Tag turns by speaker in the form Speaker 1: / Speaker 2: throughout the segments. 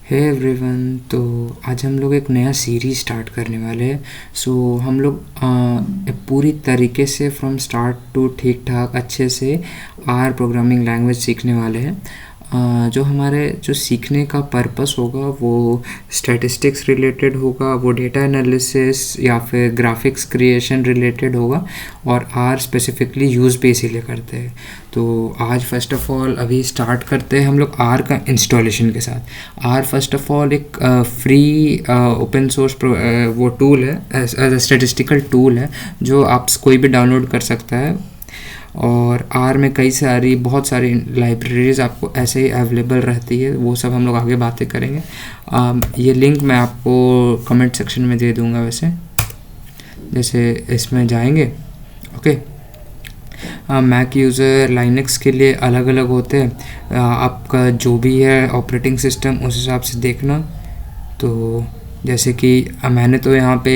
Speaker 1: Hey everyone. तो आज हम लोग एक नया सीरीज स्टार्ट करने वाले हैं। हम लोग पूरी तरीके से फ्रॉम स्टार्ट टू ठीक ठाक अच्छे से आर प्रोग्रामिंग लैंग्वेज सीखने वाले हैं। जो हमारे जो सीखने का पर्पस होगा वो स्टैटिस्टिक्स रिलेटेड होगा, वो डेटा एनालिसिस या फिर ग्राफिक्स क्रिएशन रिलेटेड होगा, और आर स्पेसिफिकली यूज़ पे इसीलिए करते हैं। तो आज फर्स्ट ऑफ ऑल अभी स्टार्ट करते हैं हम लोग आर का इंस्टॉलेशन के साथ। आर फर्स्ट ऑफ ऑल एक फ्री ओपन सोर्स वो टूल है, एज अ स्टैटिस्टिकल टूल है जो आप कोई भी डाउनलोड कर सकता है। और आर में बहुत सारी लाइब्रेरीज आपको ऐसे ही अवेलेबल रहती है, वो सब हम लोग आगे बातें करेंगे। ये लिंक मैं आपको कमेंट सेक्शन में दे दूंगा। वैसे जैसे इसमें जाएंगे, ओके। मैक यूज़र लाइनक्स के लिए अलग अलग होते हैं। आपका जो भी है ऑपरेटिंग सिस्टम उस हिसाब से देखना। तो जैसे कि मैंने तो यहाँ पे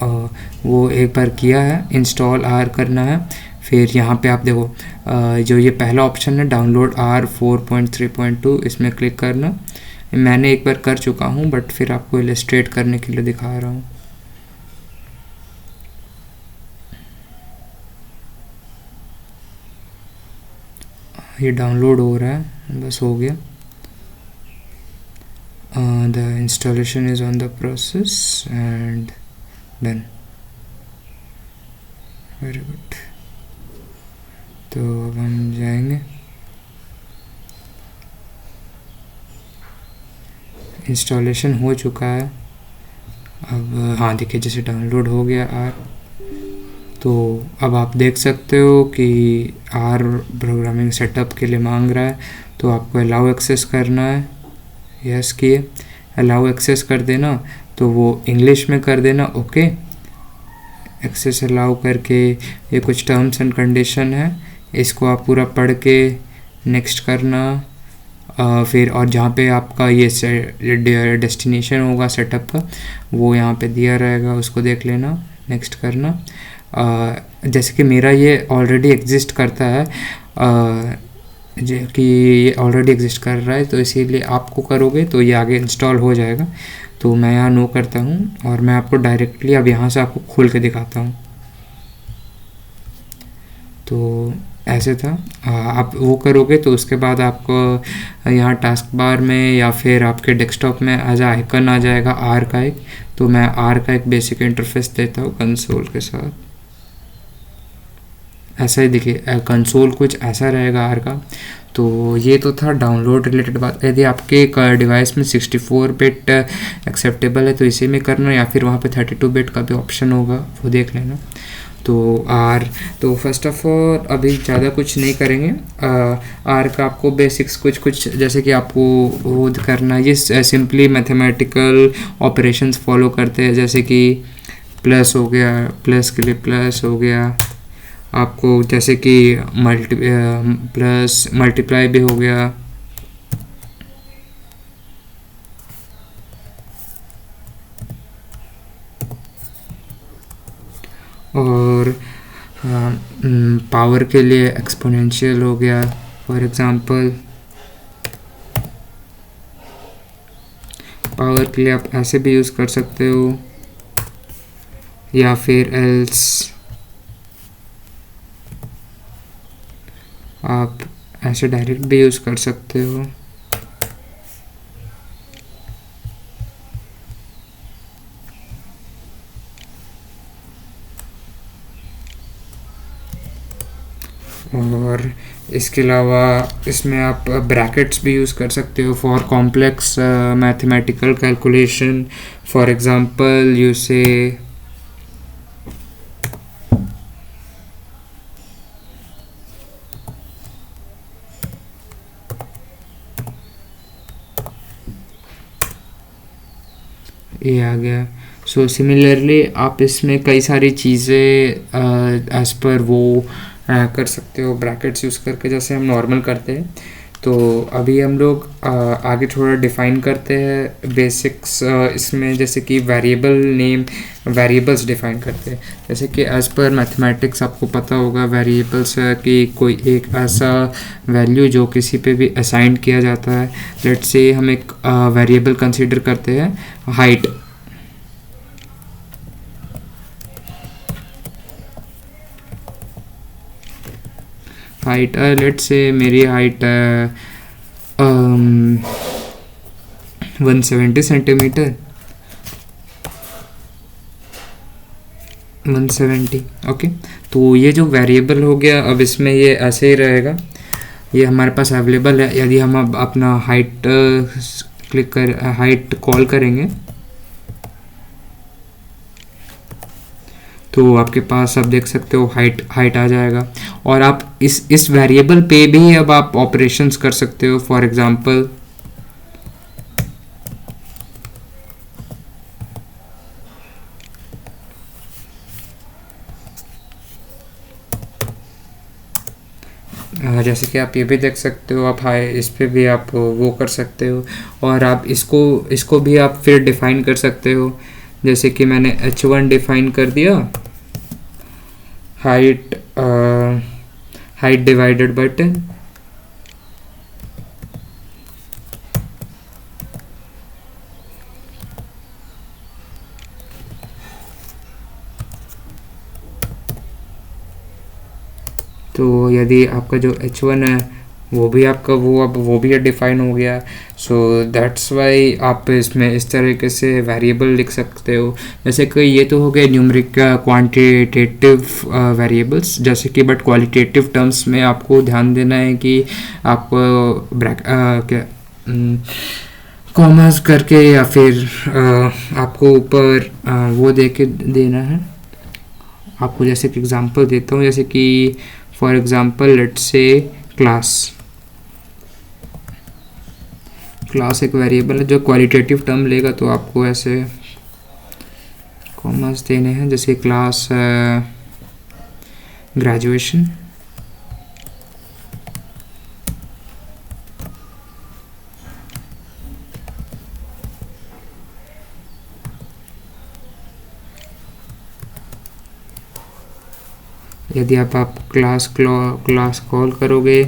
Speaker 1: वो एक बार किया है, इंस्टॉल आर करना है। फिर यहाँ पे आप देखो जो ये पहला ऑप्शन है डाउनलोड आर 4.3.2, इसमें क्लिक करना। मैंने एक बार कर चुका हूँ, बट फिर आपको इलस्ट्रेट करने के लिए दिखा रहा हूँ। ये डाउनलोड हो रहा है, बस हो गया। The installation is on the process and done. Very good. तो अब हम जाएंगे, इंस्टॉलेशन हो चुका है। अब हाँ देखिए, जैसे डाउनलोड हो गया आर। तो अब आप देख सकते हो कि आर प्रोग्रामिंग सेटअप के लिए मांग रहा है, तो आपको अलाउ एक्सेस करना है। यस किए, अलाउ एक्सेस कर देना, तो वो इंग्लिश में कर देना, ओके। एक्सेस अलाउ करके ये कुछ टर्म्स एंड कंडीशन है, इसको आप पूरा पढ़ के नेक्स्ट करना। फिर और जहाँ पे आपका ये डेस्टिनेशन होगा सेटअप का, वो यहाँ पे दिया रहेगा, उसको देख लेना, नेक्स्ट करना। जैसे कि मेरा ये ऑलरेडी एग्जिस्ट करता है, जो कि ये ऑलरेडी एग्जिस्ट कर रहा है, तो इसीलिए आपको करोगे तो ये आगे इंस्टॉल हो जाएगा। तो मैं यहाँ नो करता हूँ और मैं आपको डायरेक्टली अब यहाँ से आपको खोल के दिखाता हूँ। तो ऐसे था, आप वो करोगे तो उसके बाद आपको यहाँ टास्क बार में या फिर आपके डेस्कटॉप में एज आइकन आ जाएगा आर का एक। तो मैं आर का एक बेसिक इंटरफेस देता हूँ कंसोल के साथ। ऐसा ही देखिए, कंसोल कुछ ऐसा रहेगा आर का। तो ये तो था डाउनलोड रिलेटेड बात। यदि आपके डिवाइस में 64 बिट एक्सेप्टेबल है तो इसी में करना, या फिर वहाँ पे 32 बिट का भी ऑप्शन होगा, वो देख लेना। तो आर, तो फर्स्ट ऑफ ऑल अभी ज़्यादा कुछ नहीं करेंगे। आर का आपको बेसिक्स कुछ जैसे कि आपको वो करना, ये सिंपली मैथमेटिकल ऑपरेशंस फॉलो करते हैं। जैसे कि प्लस हो गया, प्लस के लिए प्लस हो गया, आपको जैसे कि प्लस मल्टीप्लाई भी हो गया। और पावर के लिए एक्सपोनेंशियल हो गया, फॉर एग्जांपल। पावर के लिए आप ऐसे भी यूज़ कर सकते हो, या फिर एल्स आप ऐसे डायरेक्ट भी यूज़ कर सकते हो। और इसके अलावा इसमें आप ब्रैकेट्स भी यूज़ कर सकते हो for complex mathematical calculation. For example you से ये आ गया। सो सिमिलरली आप इसमें कई सारी चीज़ें एज पर वो कर सकते हो ब्रैकेट्स यूज़ करके, जैसे हम नॉर्मल करते हैं। तो अभी हम लोग आगे थोड़ा डिफ़ाइन करते हैं बेसिक्स इसमें, जैसे कि वेरिएबल नेम, वेरिएबल्स डिफ़ाइन करते हैं। जैसे कि एज़ पर मैथमेटिक्स आपको पता होगा वेरिएबल्स कि कोई एक ऐसा वैल्यू जो किसी पे भी असाइन किया जाता है। लेट्स से हम एक वेरिएबल कंसीडर करते हैं हाइट। हाइट लेट्स से मेरी हाइट 170 सेंटीमीटर, 170। ओके, तो ये जो वेरिएबल हो गया, अब इसमें ये ऐसे ही रहेगा, ये हमारे पास अवेलेबल है। यदि हम अब अपना हाइट क्लिक कर हाइट कॉल करेंगे तो आपके पास आप देख सकते हो हाइट आ जाएगा। और आप इस वेरिएबल पे भी अब आप ऑपरेशंस कर सकते हो। फॉर एग्जांपल जैसे कि आप ये भी देख सकते हो, आप हाई इस पे भी आप वो कर सकते हो। और आप इसको भी आप फिर डिफ़ाइन कर सकते हो। जैसे कि मैंने h1 डिफ़ाइन कर दिया, हाइट डिवाइडेड बाय 10। तो यदि आपका जो h1 है वो भी आपका वो भी डिफाइन हो गया। सो दैट्स वाई आप इसमें इस तरीके से वेरिएबल लिख सकते हो। जैसे कि ये तो हो गए न्यूमरिक क्वांटिटेटिव वेरिएबल्स, जैसे कि बट क्वालिटेटिव टर्म्स में आपको ध्यान देना है कि आप क्या कॉमर्स करके या फिर आपको ऊपर वो दे के देना है। आपको जैसे कि एग्जांपल देता हूँ, जैसे कि for example let's say class एक वेरिएबल है जो क्वालिटेटिव टर्म लेगा, तो आपको ऐसे कॉमर्स देने हैं। जैसे क्लास ग्रेजुएशन, यदि आप क्लास कॉल करोगे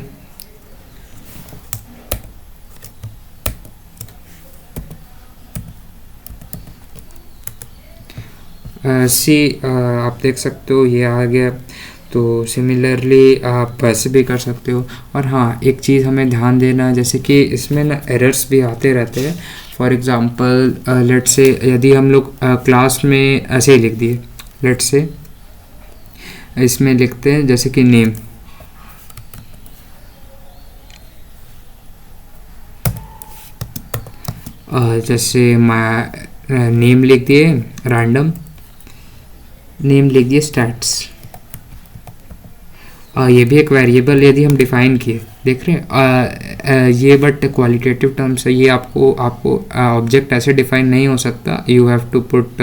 Speaker 1: आप देख सकते हो ये आ गया। तो सिमिलरली आप ऐसे भी कर सकते हो। और हाँ, एक चीज़ हमें ध्यान देना है, जैसे कि इसमें ना एरर्स भी आते रहते हैं। फॉर एग्जांपल लेट्स से यदि हम लोग क्लास में ऐसे ही लिख दिए, लेट्स से इसमें लिखते हैं जैसे कि नेम, जैसे नेम लिख दिए रैंडम, नेम लिख दिए स्टैट्स। ये भी एक वेरिएबल यदि हम डिफाइन किए, देख रहे हैं ये बट क्वालिटेटिव टर्म्स है। ये आपको ऑब्जेक्ट ऐसे डिफाइन नहीं हो सकता। You have to put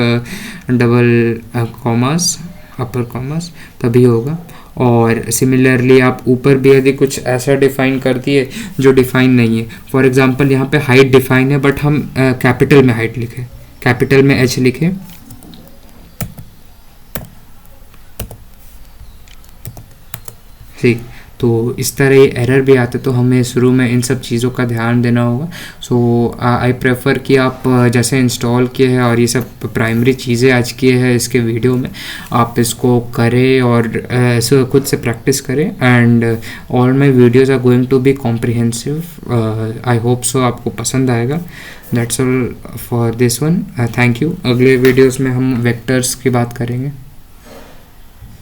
Speaker 1: double commas, upper commas, तभी होगा। और सिमिलरली आप ऊपर भी यदि कुछ ऐसा डिफाइन कर दिए जो डिफाइन नहीं है। फॉर एग्जांपल यहाँ पे हाइट डिफाइन है बट हम कैपिटल में हाइट लिखे, कैपिटल में h लिखे, ठीक। तो इस तरह ये एरर भी आते, तो हमें शुरू में इन सब चीज़ों का ध्यान देना होगा। सो आई प्रेफर कि आप जैसे इंस्टॉल किए हैं और ये सब प्राइमरी चीज़ें आज किए हैं इसके वीडियो में, आप इसको करें और ऐसे खुद से प्रैक्टिस करें। And all my videos are going to be comprehensive. I hope so आपको पसंद आएगा। That's all for this one. Thank you. अगले वीडियोज़ में हम वेक्टर्स की बात करेंगे।